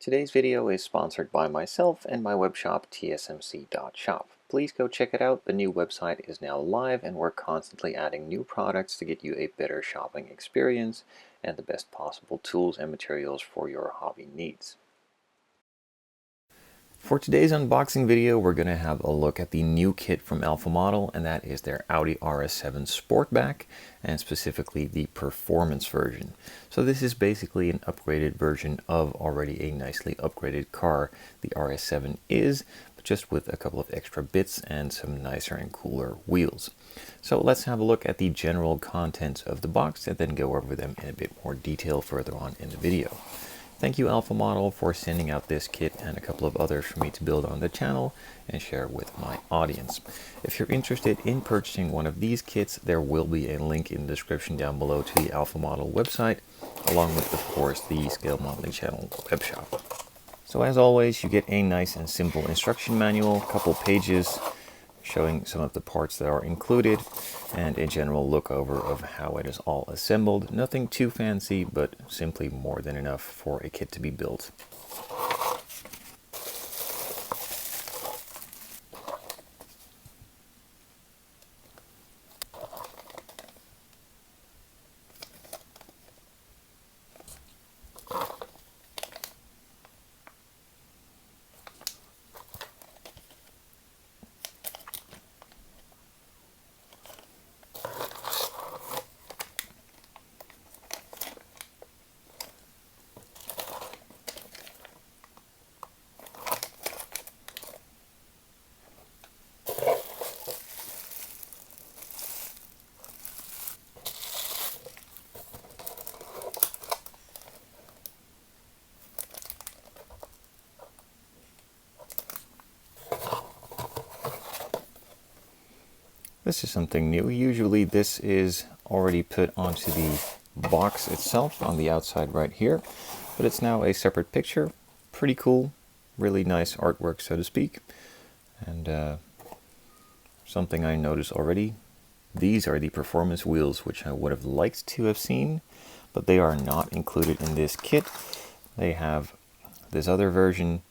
Today's video is sponsored by myself and my webshop hsMVY.shop. Please go check it out. The new website is now live and we're constantly adding new products to get you a better shopping experience and the best possible tools and materials for your hobby needs. For today's unboxing video, we're going to have a look at the new kit from Alpha Model, and that is their Audi RS7 Sportback, and specifically the performance version. So this is basically an upgraded version of already a nicely upgraded car. The RS7 is, but just with a couple of extra bits and some nicer and cooler wheels. So let's have a look at the general contents of the box and then go over them in a bit more detail further on in the video. Thank you Alpha Model for sending out this kit and a couple of others for me to build on the channel and share with my audience. If you're interested in purchasing one of these kits, there will be a link in the description down below to the Alpha Model website, along with, of course, the Scale Modeling Channel Webshop. So as always, you get a nice and simple instruction manual, a couple pages showing some of the parts that are included, and a general look over of how it is all assembled. Nothing too fancy, but simply more than enough for a kit to be built. This is something new. Usually this is already put onto the box itself on the outside right here, but it's now a separate picture. Pretty cool, really nice artwork, so to speak. And something I noticed already, these are the performance wheels, which I would have liked to have seen, but they are not included in this kit. They have this other version.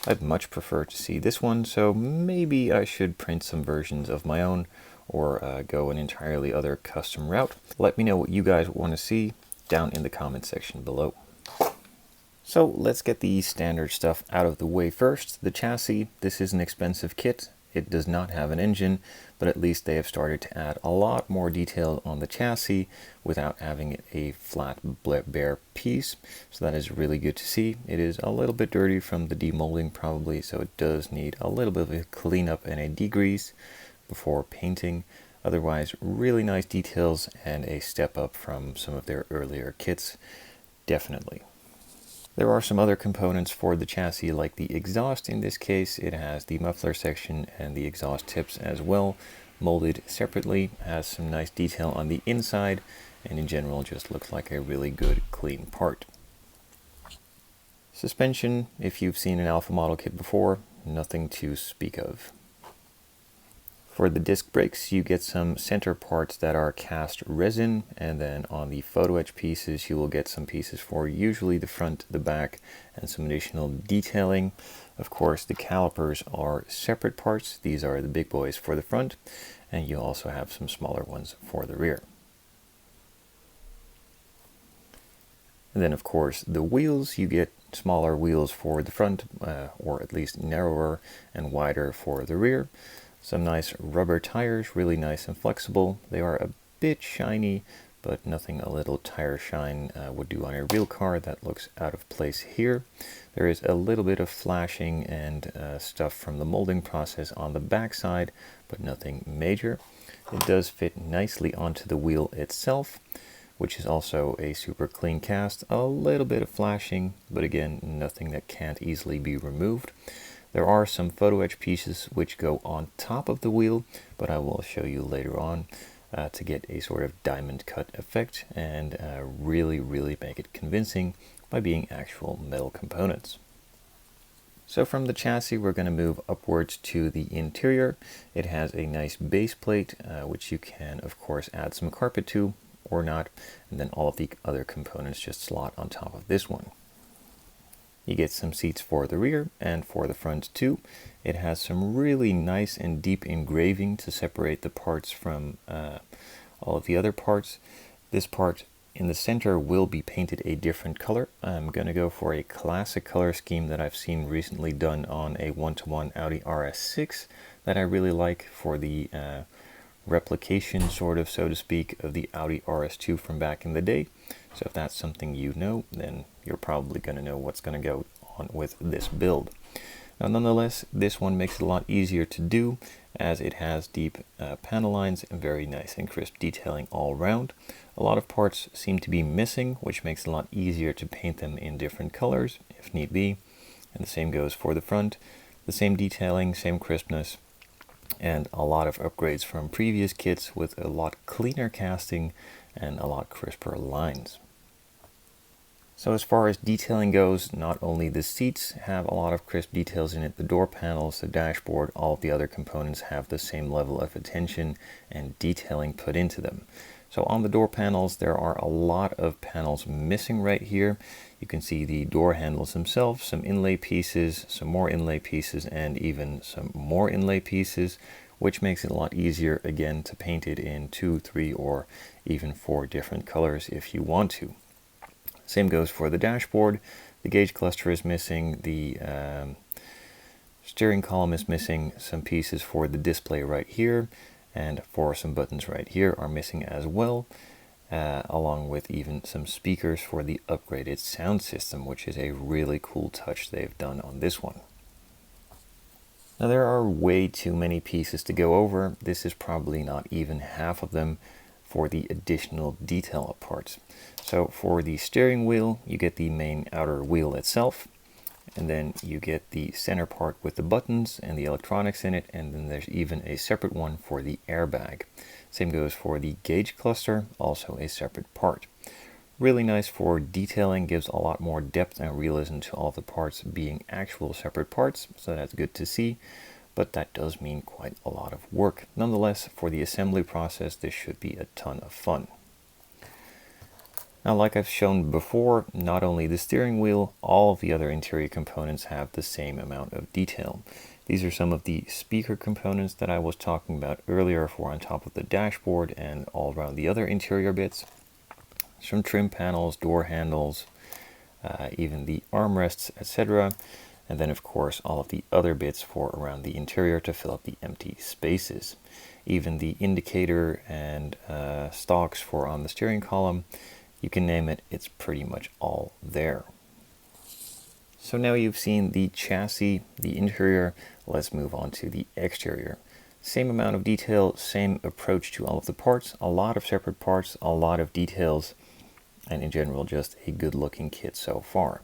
I'd much prefer to see this one, so maybe I should print some versions of my own or go an entirely other custom route. Let me know what you guys want to see down in the comment section below. So let's get the standard stuff out of the way first. The chassis, this is an expensive kit. It does not have an engine, but at least they have started to add a lot more detail on the chassis without having it a flat, bare piece. So that is really good to see. It is a little bit dirty from the demolding probably, so it does need a little bit of a cleanup and a degrease before painting. Otherwise, really nice details and a step up from some of their earlier kits, definitely. There are some other components for the chassis, like the exhaust. In this case, it has the muffler section and the exhaust tips as well, molded separately. Has some nice detail on the inside, and in general just looks like a really good, clean part. Suspension, if you've seen an Alpha Model kit before, nothing to speak of. For the disc brakes, you get some center parts that are cast resin, and then on the photo etch pieces you will get some pieces for usually the front, the back, and some additional detailing. Of course, the calipers are separate parts. These are the big boys for the front, and you also have some smaller ones for the rear. And then of course the wheels, you get smaller wheels for the front, or at least narrower and wider for the rear. Some nice rubber tires, really nice and flexible. They are a bit shiny, but nothing a little tire shine would do on a real car. That looks out of place here. There is a little bit of flashing and stuff from the molding process on the back side, but nothing major. It does fit nicely onto the wheel itself, which is also a super clean cast. A little bit of flashing, but again, nothing that can't easily be removed. There are some photo etch pieces which go on top of the wheel, but I will show you later on to get a sort of diamond cut effect and really make it convincing by being actual metal components. So from the chassis, we're going to move upwards to the interior. It has a nice base plate, which you can, of course, add some carpet to or not, and then all of the other components just slot on top of this one. You get some seats for the rear and for the front too. It has some really nice and deep engraving to separate the parts from all of the other parts. This part in the center will be painted a different color. I'm going to go for a classic color scheme that I've seen recently done on a 1-to-1 Audi RS6 that I really like for the replication, sort of, so to speak, of the Audi RS2 from back in the day. So if that's something you know, then you're probably going to know what's going to go on with this build. Now, nonetheless, this one makes it a lot easier to do as it has deep panel lines and very nice and crisp detailing all around. A lot of parts seem to be missing, which makes it a lot easier to paint them in different colors if need be. And the same goes for the front. The same detailing, same crispness, and a lot of upgrades from previous kits with a lot cleaner casting and a lot crisper lines. So as far as detailing goes, not only the seats have a lot of crisp details in it, the door panels, the dashboard, all of the other components have the same level of attention and detailing put into them. So on the door panels, there are a lot of panels missing right here. You can see the door handles themselves, some inlay pieces, some more inlay pieces, and even some more inlay pieces, which makes it a lot easier, again, to paint it in 2, 3, or even 4 different colors if you want to. Same goes for the dashboard. The gauge cluster is missing, the steering column is missing, some pieces for the display right here, and for some buttons right here are missing as well, along with even some speakers for the upgraded sound system, which is a really cool touch they've done on this one. Now there are way too many pieces to go over. This is probably not even half of them for the additional detail parts. So for the steering wheel, you get the main outer wheel itself, and then you get the center part with the buttons and the electronics in it, and then there's even a separate one for the airbag. Same goes for the gauge cluster, also a separate part. Really nice for detailing, gives a lot more depth and realism to all the parts being actual separate parts, so that's good to see. But that does mean quite a lot of work. Nonetheless, for the assembly process, this should be a ton of fun. Now, like I've shown before, not only the steering wheel, all of the other interior components have the same amount of detail. These are some of the speaker components that I was talking about earlier for on top of the dashboard and all around the other interior bits. Some trim panels, door handles, even the armrests, etc. And then, of course, all of the other bits for around the interior to fill up the empty spaces. Even the indicator and stalks for on the steering column, you can name it, it's pretty much all there. So now you've seen the chassis, the interior, let's move on to the exterior. Same amount of detail, same approach to all of the parts, a lot of separate parts, a lot of details, and in general just a good looking kit so far.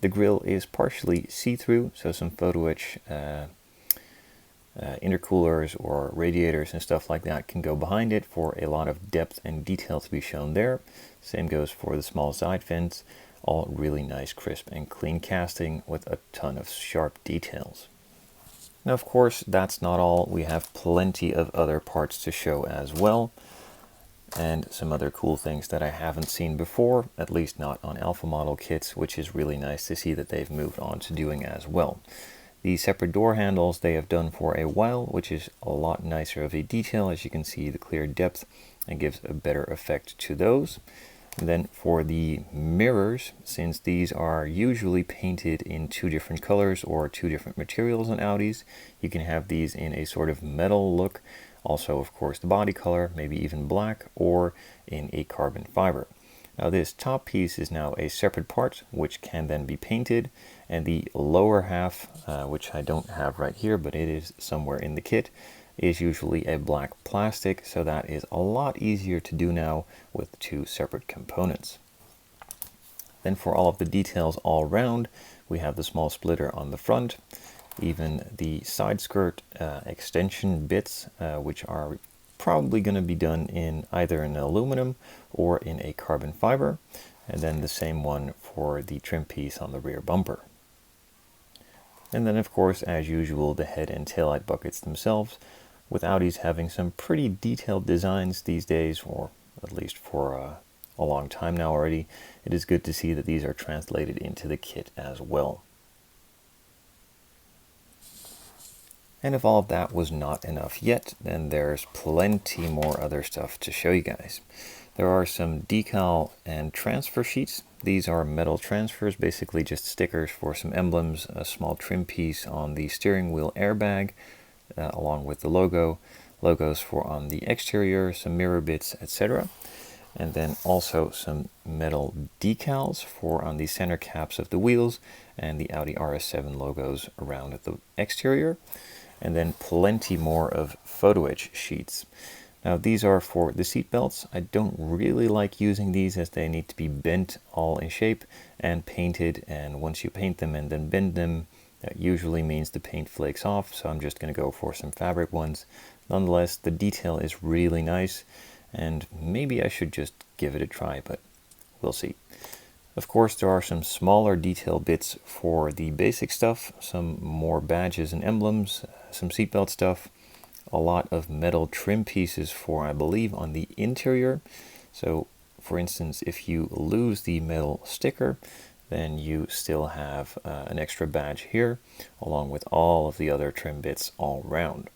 The grille is partially see-through, so some photo etch intercoolers or radiators and stuff like that can go behind it for a lot of depth and detail to be shown there. Same goes for the small side fins, all really nice, crisp and clean casting with a ton of sharp details. Now, of course, that's not all. We have plenty of other parts to show as well, and some other cool things that I haven't seen before, at least not on alpha model kits, which is really nice to see that they've moved on to doing as well. The separate door handles they have done for a while, which is a lot nicer of a detail. As you can see, the clear depth and gives a better effect to those. And then for the mirrors, since these are usually painted in 2 different colors or 2 different materials on Audis, you can have these in a sort of metal look. Also, of course, the body color, maybe even black, or in a carbon fiber. Now this top piece is now a separate part, which can then be painted, and the lower half, which I don't have right here, but it is somewhere in the kit, is usually a black plastic, so that is a lot easier to do now with 2 separate components. Then for all of the details all around, we have the small splitter on the front, even the side skirt extension bits, which are probably going to be done in either an aluminum or in a carbon fiber, and then the same one for the trim piece on the rear bumper. And then, of course, as usual, the head and taillight buckets themselves, with Audis having some pretty detailed designs these days, or at least for a long time now already, it is good to see that these are translated into the kit as well. And if all of that was not enough yet, then there's plenty more other stuff to show you guys. There are some decal and transfer sheets. These are metal transfers, basically just stickers for some emblems, a small trim piece on the steering wheel airbag, along with the logos for on the exterior, some mirror bits, etc. And then also some metal decals for on the center caps of the wheels and the Audi RS7 logos around the exterior. And then plenty more of photo edge sheets. Now these are for the seat belts. I don't really like using these as they need to be bent all in shape and painted, and once you paint them and then bend them, that usually means the paint flakes off, so I'm just going to go for some fabric ones. Nonetheless, the detail is really nice, and maybe I should just give it a try, but we'll see. Of course, there are some smaller detail bits for the basic stuff, some more badges and emblems, some seatbelt stuff, a lot of metal trim pieces for, I believe, on the interior. So, for instance, if you lose the metal sticker, then you still have an extra badge here, along with all of the other trim bits all around.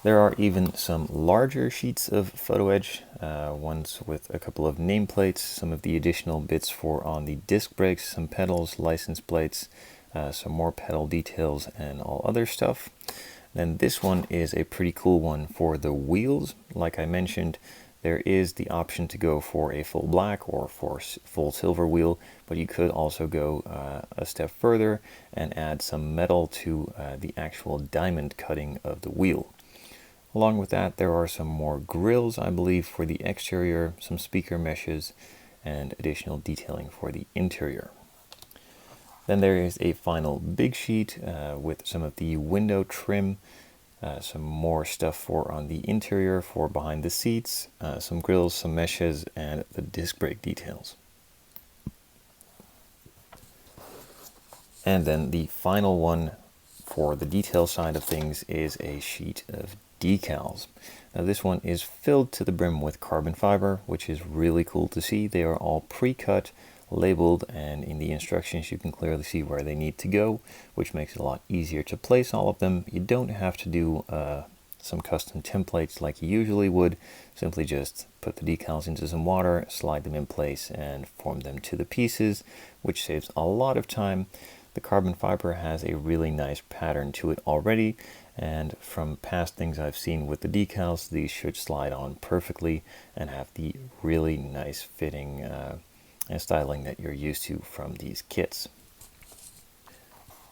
There are even some larger sheets of photo edge, ones with a couple of nameplates, some of the additional bits for on the disc brakes, some pedals, license plates, some more pedal details and all other stuff. Then this one is a pretty cool one for the wheels. Like I mentioned, there is the option to go for a full black or for full silver wheel, but you could also go a step further and add some metal to the actual diamond cutting of the wheel. Along with that, there are some more grills, I believe, for the exterior, some speaker meshes, and additional detailing for the interior. Then there is a final big sheet with some of the window trim, some more stuff for on the interior for behind the seats, some grills, some meshes, and the disc brake details. And then the final one for the detail side of things is a sheet of decals. Now this one is filled to the brim with carbon fiber, which is really cool to see. They are all pre-cut, labeled, and in the instructions you can clearly see where they need to go, which makes it a lot easier to place all of them. You don't have to do some custom templates like you usually would. Simply just put the decals into some water, slide them in place, and form them to the pieces, which saves a lot of time. The carbon fiber has a really nice pattern to it already, and from past things I've seen with the decals, these should slide on perfectly and have the really nice fitting and styling that you're used to from these kits.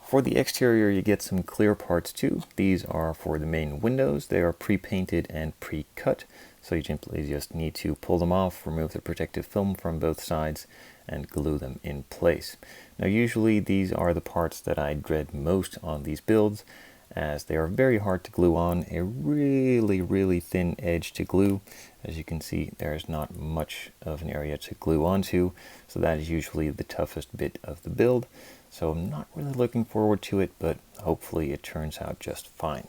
For the exterior, you get some clear parts too. These are for the main windows. They are pre-painted and pre-cut, so you simply just need to pull them off, remove the protective film from both sides, and glue them in place. Now usually these are the parts that I dread most on these builds, as they are very hard to glue on, a really thin edge to glue. As you can see, there's not much of an area to glue onto, so that is usually the toughest bit of the build. So I'm not really looking forward to it, but hopefully it turns out just fine.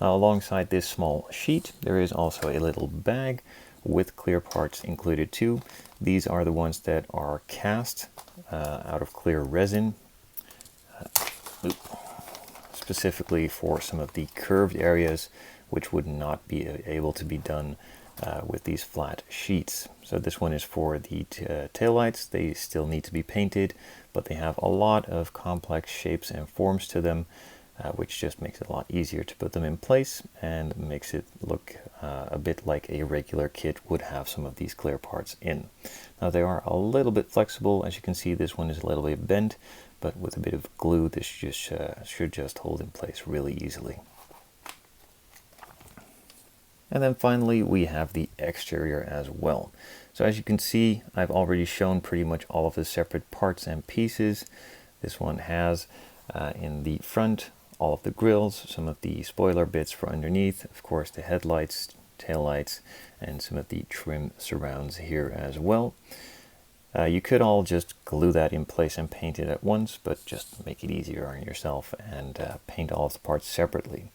Alongside this small sheet, there is also a little bag with clear parts included too. These are the ones that are cast out of clear resin, specifically for some of the curved areas which would not be able to be done with these flat sheets. So this one is for the taillights. They still need to be painted, but they have a lot of complex shapes and forms to them, which just makes it a lot easier to put them in place and makes it look a bit like a regular kit would have some of these clear parts in. Now they are a little bit flexible. As you can see, this one is a little bit bent, but with a bit of glue, this just should just hold in place really easily. And then finally, we have the exterior as well. So as you can see, I've already shown pretty much all of the separate parts and pieces. This one has in the front all of the grills, some of the spoiler bits for underneath, of course the headlights, taillights, and some of the trim surrounds here as well. You could all just glue that in place and paint it at once, but just make it easier on yourself and paint all of the parts separately.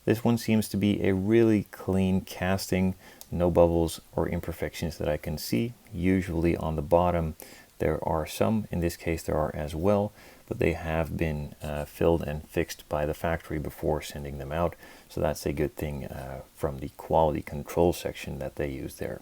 This one seems to be a really clean casting, no bubbles or imperfections that I can see. Usually on the bottom there are some, in this case there are as well, but they have been filled and fixed by the factory before sending them out, so that's a good thing from the quality control section that they use there.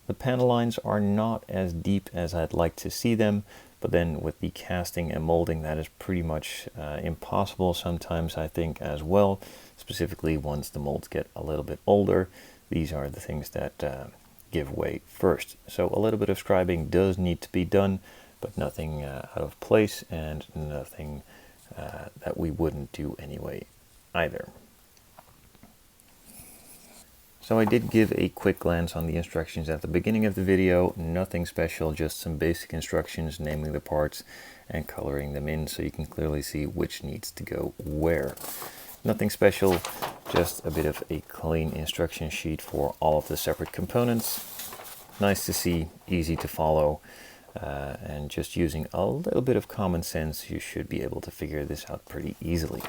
The panel lines are not as deep as I'd like to see them, but then with the casting and molding, that is pretty much impossible sometimes, I think, as well, specifically once the molds get a little bit older. These are the things that give way first. So a little bit of scribing does need to be done, but nothing out of place and nothing that we wouldn't do anyway either. So I did give a quick glance on the instructions at the beginning of the video, nothing special, just some basic instructions naming the parts and coloring them in so you can clearly see which needs to go where. Nothing special, just a bit of a clean instruction sheet for all of the separate components. Nice to see, easy to follow, and just using a little bit of common sense, you should be able to figure this out pretty easily.